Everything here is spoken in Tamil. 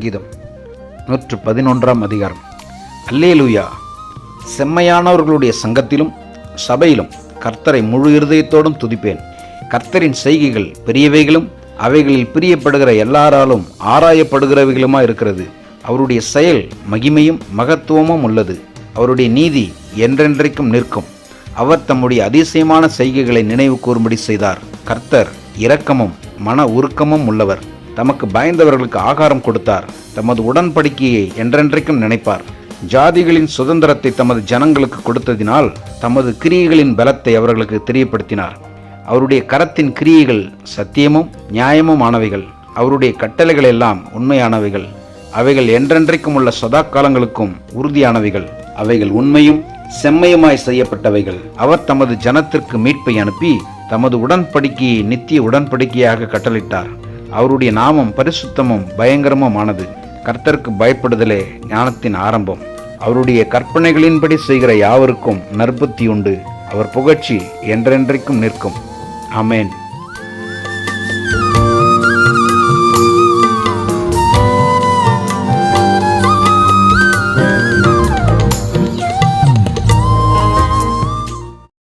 சங்கீதம் 111 அதிகாரம். அல்லேலூயா. செம்மையானவர்களுடைய சங்கத்திலும் சபையிலும் கர்த்தரை முழு இருதயத்தோடும் துதிப்பேன். கர்த்தரின் செய்கைகள் பெரியவைகளும் அவைகளில் பிரியப்படுகிற எல்லாராலும் ஆராயப்படுகிறவைகளுமா இருக்கிறது. அவருடைய செயல் மகிமையும் மகத்துவமும் உள்ளது. அவருடைய நீதி என்றென்றைக்கும் நிற்கும். அவர் தம்முடைய அதிசயமான செய்கைகளை நினைவு கூறும்படி செய்தார். கர்த்தர் இரக்கமும் மன உருக்கமும் உள்ளவர். தமக்கு பயந்தவர்களுக்கு ஆகாரம் கொடுத்தார். தமது உடன்படிக்கையை என்றென்றைக்கும் நினைப்பார். ஜாதிகளின் சுதந்திரத்தை தமது ஜனங்களுக்கு கொடுத்ததினால் தமது கிரியைகளின் பலத்தை அவர்களுக்கு தெரியப்படுத்தினார். அவருடைய கரத்தின் கிரியைகள் சத்தியமும் நியாயமும் ஆனவைகள். அவருடைய கட்டளைகள் எல்லாம் உண்மையானவைகள். அவைகள் என்றென்றைக்கும் உள்ள சதா காலங்களுக்கும் உறுதியானவைகள். அவைகள் உண்மையும் செம்மையுமாய் செய்யப்பட்டவைகள். அவர் தமது ஜனத்திற்கு மீட்பை அனுப்பி தமது உடன்படிக்கையை நித்திய உடன்படிக்கையாக கட்டளிட்டார். அவருடைய நாமம் பரிசுத்தமும் பயங்கரமுமானது. கர்த்தருக்கு பயப்படுதலே ஞானத்தின் ஆரம்பம். அவருடைய கற்பனைகளின்படி செய்கிற யாவருக்கும் நற்புத்தி உண்டு. அவர் புகழ்ச்சி என்றென்றைக்கும் நிற்கும். ஆமென்.